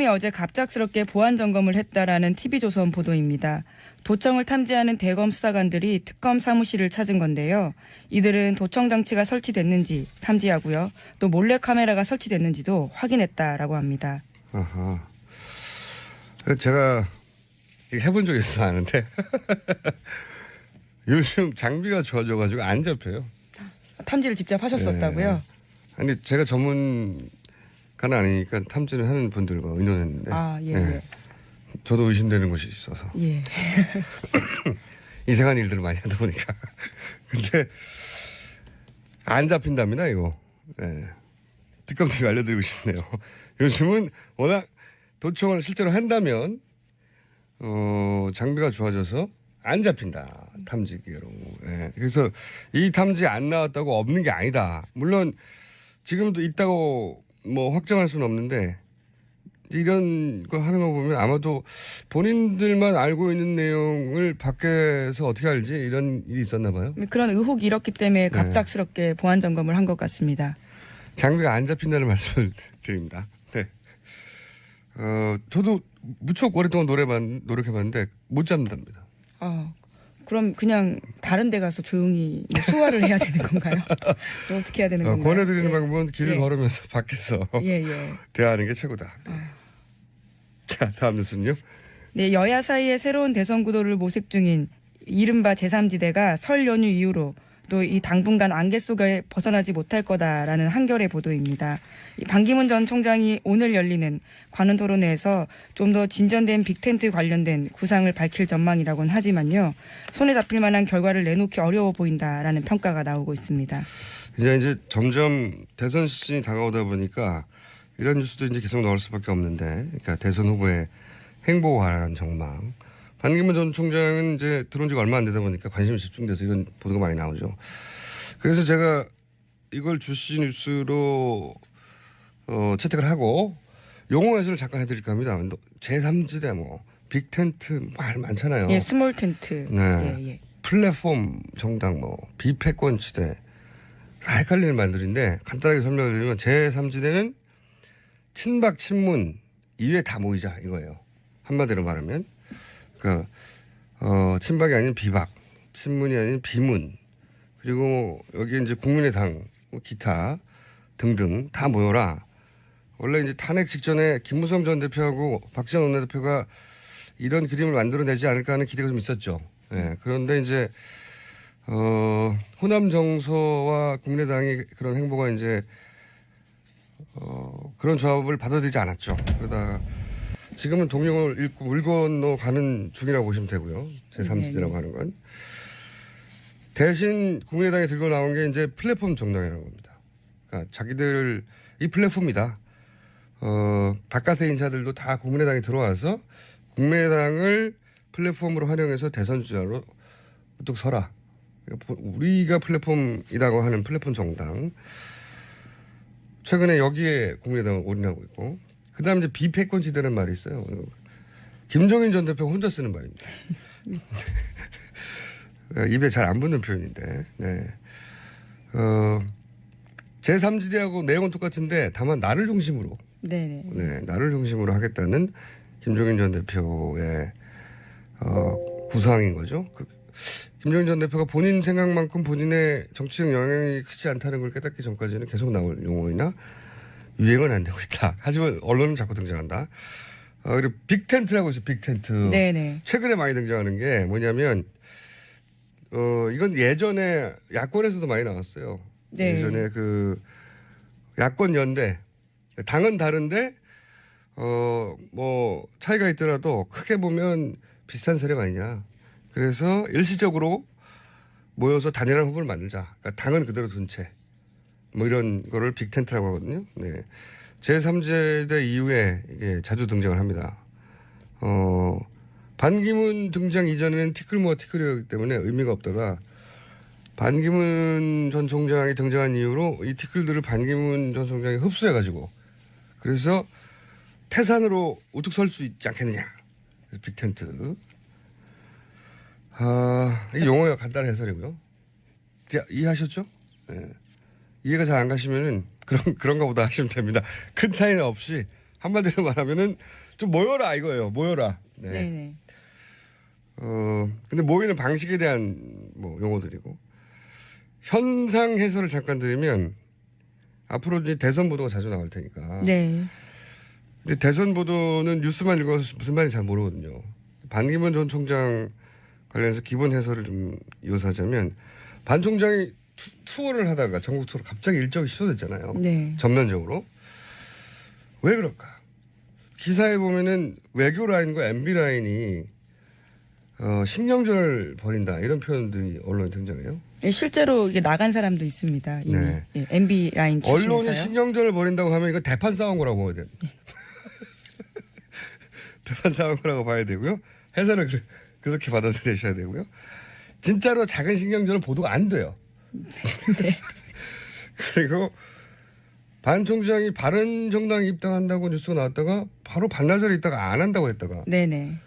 이 어제 갑작스럽게 보안 점검을 했다라는 TV조선 보도입니다. 도청을 탐지하는 대검 수사관들이 특검 사무실을 찾은 건데요. 이들은 도청 장치가 설치됐는지 탐지하고요. 또 몰래 카메라가 설치됐는지도 확인했다라고 합니다. 아하. 제가 해본 적이 있어 아는데 요즘 장비가 좋아져가지고 안 잡혀요. 탐지를 직접 하셨었다고요? 네. 아니 제가 전문가는 아니니까 탐지를 하는 분들과 의논했는데. 아, 예, 네. 예. 저도 의심되는 곳이 있어서. 예. 이상한 일들을 많이 하다 보니까. 근데 안 잡힌답니다 이거. 네. 특검팀이 알려드리고 싶네요. 요즘은 워낙 도청을 실제로 한다면 장비가 좋아져서 안 잡힌다. 탐지기로. 네. 그래서 이 탐지 안 나왔다고 없는 게 아니다. 물론 지금도 있다고 뭐 확정할 수는 없는데 이런 거 하는 거 보면 아마도 본인들만 알고 있는 내용을 밖에서 어떻게 알지 이런 일이 있었나 봐요. 그런 의혹이 일었기 때문에 갑작스럽게 보안 점검을 한 것 같습니다. 장비가 안 잡힌다는 말씀을 드립니다. 네. 저도 무척 오랫동안 노력해봤는데 못 잡는답니다. 그럼 그냥 다른 데 가서 조용히 뭐 수화를 해야 되는 건가요? 또 어떻게 해야 되는 건가요? 권해드리는 방법은 길을 걸으면서 밖에서 대화하는 게 최고다. 자, 다음 뉴스는요. 네, 여야 사이에 새로운 대선 구도를 모색 중인 이른바 제3지대가 설 연휴 이후로 또 이 당분간 안개 속에 벗어나지 못할 거다라는 한겨레 보도입니다. 반기문 전 총장이 오늘 열리는 관훈 토론회에서 좀 더 진전된 빅텐트 관련된 구상을 밝힐 전망이라고는 하지만요. 손에 잡힐 만한 결과를 내놓기 어려워 보인다라는 평가가 나오고 있습니다. 이제 점점 대선 시즌이 다가오다 보니까 이런 뉴스도 이제 계속 나올 수밖에 없는데, 그러니까 대선 후보의 행보화라는 전망. 반기문 전 총장은 이제 들어온 지가 얼마 안 되다 보니까 관심이 집중돼서 이런 보도가 많이 나오죠. 그래서 제가 이걸 주시 뉴스로 채택을 하고 용어 해설을 잠깐 해드릴까 합니다. 제3지대 뭐 빅텐트 말 많잖아요. 예, 스몰 텐트. 네. 예. 플랫폼 정당 뭐 비패권지대 다 헷갈리는 말들인데 간단하게 설명을 드리면 제3지대는 친박 친문 이외에 다 모이자 이거예요. 한마디로 말하면. 그러니까 친박이 아닌 비박, 친문이 아닌 비문, 그리고 여기 이제 국민의당, 기타 등등 다 모여라. 원래 이제 탄핵 직전에 김무성 전 대표하고 박지원 원내대표가 이런 그림을 만들어내지 않을까 하는 기대가 좀 있었죠. 네, 그런데 이제 호남 정서와 국민의당이 그런 행보가 이제 그런 조합을 받아들이지 않았죠. 그러다가 지금은 동력을 잃고 물 건너 가는 중이라고 보시면 되고요. 제3지대라고 하는 건. 대신 국민의당이 들고 나온 게 이제 플랫폼 정당이라는 겁니다. 그러니까 자기들 이 플랫폼이다. 바깥의 인사들도 다 국민의당에 들어와서 국민의당을 플랫폼으로 활용해서 대선 주자로 우뚝 서라. 그러니까 우리가 플랫폼이라고 하는 플랫폼 정당. 최근에 여기에 국민의당을 올인하고 있고. 그 다음에 이제 비패권지대라는 말이 있어요. 김종인 전 대표가 혼자 쓰는 말입니다. 입에 잘 안 붙는 표현인데, 네. 제3지대하고 내용은 똑같은데 다만 나를 중심으로. 네네. 네, 나를 중심으로 하겠다는 김종인 전 대표의 구상인 거죠. 김종인 전 대표가 본인 생각만큼 본인의 정치적 영향이 크지 않다는 걸 깨닫기 전까지는 계속 나올 용어이나 유행은 안 되고 있다. 하지만 언론은 자꾸 등장한다. 그리고 빅텐트라고 있어요. 빅텐트. 네네. 최근에 많이 등장하는 게 뭐냐면 이건 예전에 야권에서도 많이 나왔어요. 네. 예전에 그 야권 연대 당은 다른데 뭐 차이가 있더라도 크게 보면 비슷한 세력 아니냐. 그래서 일시적으로 모여서 단일한 후보를 만들자. 그러니까 당은 그대로 둔 채. 뭐 이런 거를 빅텐트라고 하거든요. 네. 제3지대 이후에 이게 자주 등장을 합니다. 반기문 등장 이전에는 티끌모아 티끌이었기 때문에 의미가 없다가 반기문 전 총장이 등장한 이후로 이 티끌들을 반기문 전 총장이 흡수해가지고 그래서 태산으로 우뚝 설 수 있지 않겠느냐. 그래서 빅텐트. 이 용어가 간단한 해설이고요. 이해하셨죠? 네. 이해가 잘 안 가시면은 그런가 보다 하시면 됩니다. 큰 차이는 없이 한마디로 말하면은 좀 모여라 이거예요. 모여라. 네. 네네. 근데 모이는 방식에 대한 뭐 용어들이고 현상 해설을 잠깐 드리면 앞으로 이제 대선 보도가 자주 나올 테니까. 네. 근데 대선 보도는 뉴스만 읽어서 무슨 말인지 잘 모르거든요. 반기문 전 총장 관련해서 기본 해설을 좀 이어서 하자면 반 총장이 투어를 하다가 전국 투어를 갑자기 일정이 취소됐잖아요. 네. 전면적으로. 왜 그럴까? 기사에 보면은 외교 라인과 MB 라인이 신경전을 벌인다 이런 표현들이 언론에 등장해요. 예, 실제로 이게 나간 사람도 있습니다. 이미 네. 예, MB 라인 출신에서요. 언론이 신경전을 벌인다고 하면 이거 대판 싸운 거라고 봐야 돼요. 대판 싸운 거라고 봐야 되고요. 해설을 그렇게 받아들이셔야 되고요. 진짜로 작은 신경전은 보도가 안 돼요. 네. 그리고 반 총장이 바른정당에 입당한다고 뉴스가 나왔다가 바로 반나절에 있다가 안 한다고 했다가 네네.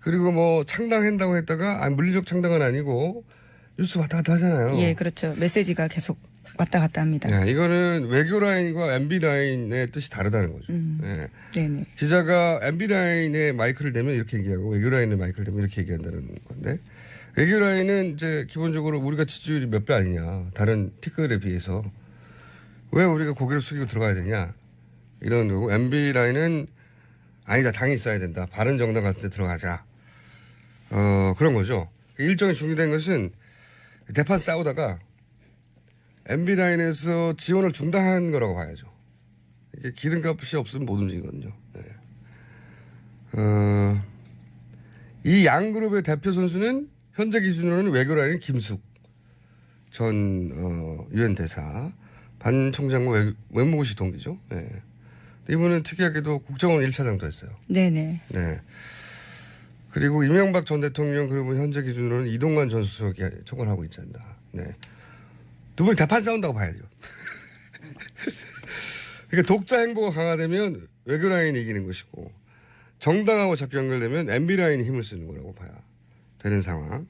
그리고 뭐 창당한다고 했다가 물리적 창당은 아니고 뉴스 왔다 갔다 하잖아요. 예, 그렇죠. 메시지가 계속 왔다 갔다 합니다. 네, 이거는 외교 라인과 MB 라인의 뜻이 다르다는 거죠. 네. 네네. 기자가 MB 라인에 마이크를 대면 이렇게 얘기하고 외교 라인에 마이크를 대면 이렇게 얘기한다는 건데 외교 라인은 이제 기본적으로 우리가 지지율이 몇 배 아니냐 다른 티끌에 비해서 왜 우리가 고개를 숙이고 들어가야 되냐 이런 거고 MB 라인은 아니다 당이 있어야 된다 바른정당 같은 데 들어가자 그런 거죠. 일정이 중지된 것은 대판 싸우다가 MB 라인에서 지원을 중단한 거라고 봐야죠. 이게 기름값이 없으면 못 움직이거든요. 네. 이 양그룹의 대표 선수는 현재 기준으로는 외교 라인 김숙 전 유엔 대사 반 총장과 외무고시 동기죠. 네. 이분은 특이하게도 국정원 1차장도 했어요. 네네. 네. 그리고 이명박 전 대통령 그리고 현재 기준으로는 이동관 전 수석이 총괄하고 있지 않나. 네. 두 분이 대판 싸운다고 봐야죠. 그러니까 독자 행보가 강화되면 외교 라인이 이기는 것이고 정당하고 적격 연결되면 MB 라인이 힘을 쓰는 거라고 봐야 되는 상황.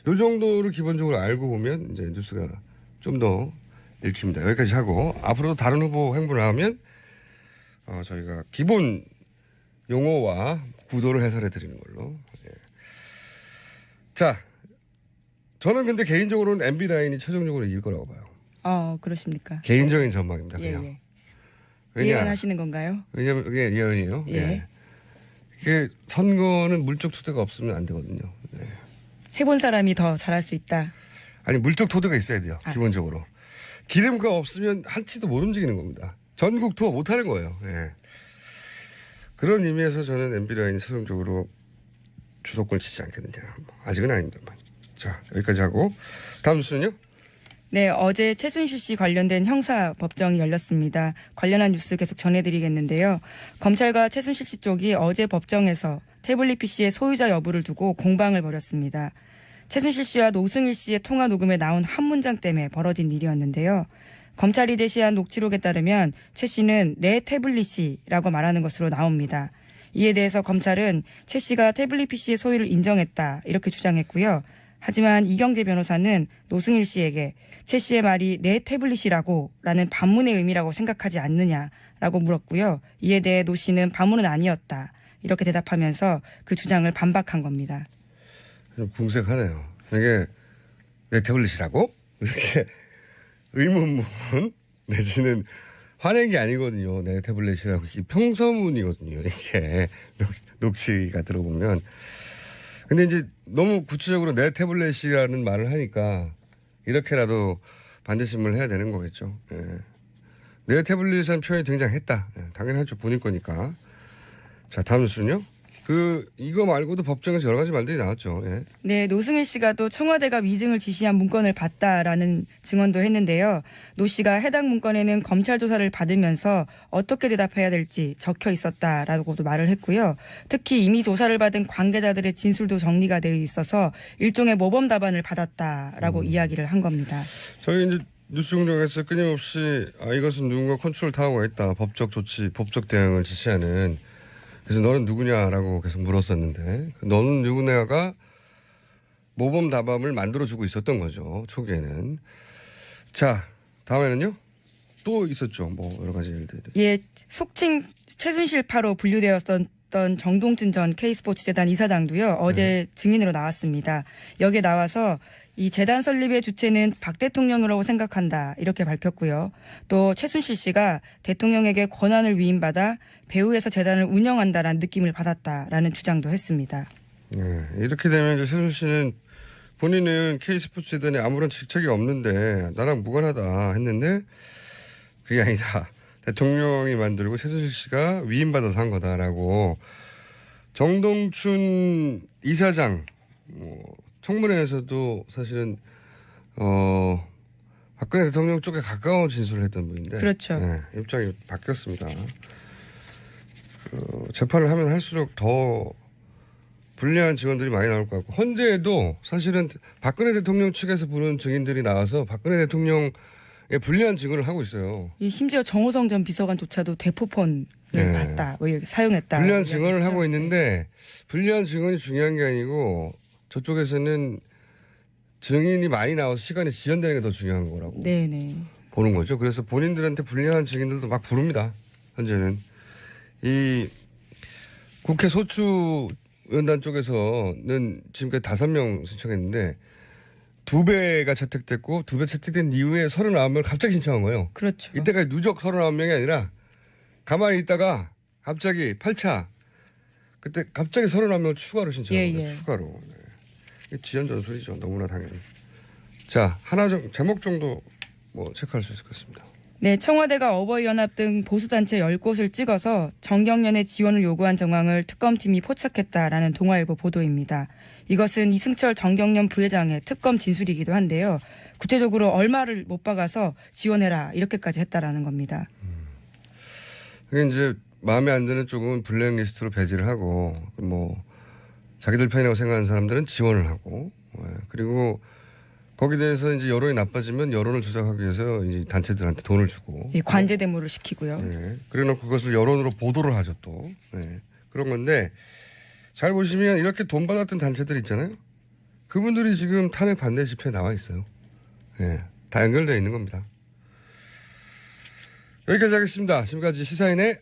이 정도를 기본적으로 알고 보면 이제 뉴스가 좀 더 읽힙니다. 여기까지 하고 앞으로도 다른 후보 행보를 하면 저희가 기본 용어와 구도를 해설해 드리는 걸로. 예. 자, 저는 근데 개인적으로는 MB 라인이 최종적으로 이길 거라고 봐요. 그러십니까? 개인적인 전망입니다. 예, 그냥. 예. 왜냐? 예언하시는 건가요? 왜냐면 그게 예언이에요. 예. 예. 이게 선거는 물적 토대가 없으면 안 되거든요. 네. 해본 사람이 더 잘할 수 있다. 아니 물적 토대가 있어야 돼요. 기본적으로. 기름가 없으면 한 치도 못 움직이는 겁니다. 전국 투어 못 하는 거예요. 예. 그런 의미에서 저는 MB 라인이 최종적으로 주도권 치지 않겠느냐. 아직은 아닙니다만. 자, 여기까지 하고 다음 뉴스는요? 네, 어제 최순실 씨 관련된 형사 법정이 열렸습니다. 관련한 뉴스 계속 전해드리겠는데요. 검찰과 최순실 씨 쪽이 어제 법정에서 태블릿 PC의 소유자 여부를 두고 공방을 벌였습니다. 최순실 씨와 노승일 씨의 통화 녹음에 나온 한 문장 때문에 벌어진 일이었는데요. 검찰이 제시한 녹취록에 따르면 최 씨는 내 태블릿이라고 말하는 것으로 나옵니다. 이에 대해서 검찰은 최 씨가 태블릿 PC의 소유를 인정했다 이렇게 주장했고요. 하지만 이경재 변호사는 노승일 씨에게 최 씨의 말이 내 태블릿이라고 라는 반문의 의미라고 생각하지 않느냐라고 물었고요. 이에 대해 노 씨는 반문은 아니었다 이렇게 대답하면서 그 주장을 반박한 겁니다. 궁색하네요. 이게 내 태블릿이라고? 이렇게 의문문 내지는 화낸 게 아니거든요. 내 태블릿이라고. 평서문이거든요. 이게 녹취가 들어보면. 근데 이제 너무 구체적으로 내 태블릿이라는 말을 하니까 이렇게라도 반대심을 해야 되는 거겠죠. 예. 내 태블릿이라는 표현이 등장했다. 예, 당연하죠. 본인 거니까. 자, 다음 뉴스는요. 이거 말고도 법정에서 여러 가지 말들이 나왔죠. 예. 네, 노승일 씨가 또 청와대가 위증을 지시한 문건을 봤다라는 증언도 했는데요. 노 씨가 해당 문건에는 검찰 조사를 받으면서 어떻게 대답해야 될지 적혀 있었다라고도 말을 했고요. 특히 이미 조사를 받은 관계자들의 진술도 정리가 되어 있어서 일종의 모범 답안을 받았다라고 이야기를 한 겁니다. 저희 이제 뉴스 공장에서 끊임없이 이것은 누군가 컨트롤 타워가 있다. 법적 조치, 법적 대응을 지시하는. 그래서 너는 누구냐라고 계속 물었었는데 너는 누구냐가 모범 답안을 만들어주고 있었던 거죠. 초기에는. 자, 다음에는요. 또 있었죠. 뭐 여러 가지 일들이. 예, 속칭 최순실파로 분류되었던 정동진 전 K스포츠재단 이사장도요. 어제 증인으로 나왔습니다. 여기에 나와서 이 재단 설립의 주체는 박 대통령이라고 생각한다 이렇게 밝혔고요. 또 최순실 씨가 대통령에게 권한을 위임받아 배후에서 재단을 운영한다라는 느낌을 받았다라는 주장도 했습니다. 네, 이렇게 되면 이제 최순실 씨는 본인은 K스포츠재단에 아무런 직책이 없는데 나랑 무관하다 했는데 그게 아니다. 대통령이 만들고 최순실 씨가 위임받아서 한 거다라고 정동춘 이사장 청문회에서도 사실은 박근혜 대통령 쪽에 가까운 진술을 했던 분인데 그렇죠. 네, 입장이 바뀌었습니다. 재판을 하면 할수록 더 불리한 증언들이 많이 나올 것 같고 헌재에도 사실은 박근혜 대통령 측에서 부른 증인들이 나와서 박근혜 대통령의 불리한 증언을 하고 있어요. 심지어 정호성 전 비서관조차도 대포폰을 네. 봤다, 뭐 사용했다. 불리한 증언을 하고 있는데 불리한 증언이 중요한 게 아니고 저쪽에서는 증인이 많이 나와서 시간이 지연되는 게 더 중요한 거라고 네네. 보는 거죠. 그래서 본인들한테 불리한 증인들도 막 부릅니다. 현재는. 이 국회 소추위원단 쪽에서는 지금까지 5명 신청했는데 2배가 채택됐고 2배 채택된 이후에 39명을 갑자기 신청한 거예요. 그렇죠. 이때까지 누적 39명이 아니라 가만히 있다가 갑자기 8차 그때 갑자기 39명을 추가로 신청한 거예요. 추가로. 네. 이게 지연전술이죠. 너무나 당연히. 자, 하나 제목 정도 뭐 체크할 수 있을 것 같습니다. 네, 청와대가 어버이연합 등 보수단체 10곳을 찍어서 정경련의 지원을 요구한 정황을 특검팀이 포착했다라는 동아일보 보도입니다. 이것은 이승철 정경련 부회장의 특검 진술이기도 한데요. 구체적으로 얼마를 못 박아서 지원해라 이렇게까지 했다라는 겁니다. 그게 이제 마음에 안 드는 쪽은 블랙리스트로 배제를 하고 뭐 자기들 편이라고 생각하는 사람들은 지원을 하고 그리고 거기에 대해서 이제 여론이 나빠지면 여론을 조작하기 위해서 이제 단체들한테 돈을 주고 관제 대모를 시키고요. 네. 그래놓고 그것을 여론으로 보도를 하죠 또. 네. 그런 건데 잘 보시면 이렇게 돈 받았던 단체들 있잖아요. 그분들이 지금 탄핵 반대 집회에 나와 있어요. 네. 다 연결되어 있는 겁니다. 여기까지 하겠습니다. 지금까지 시사인의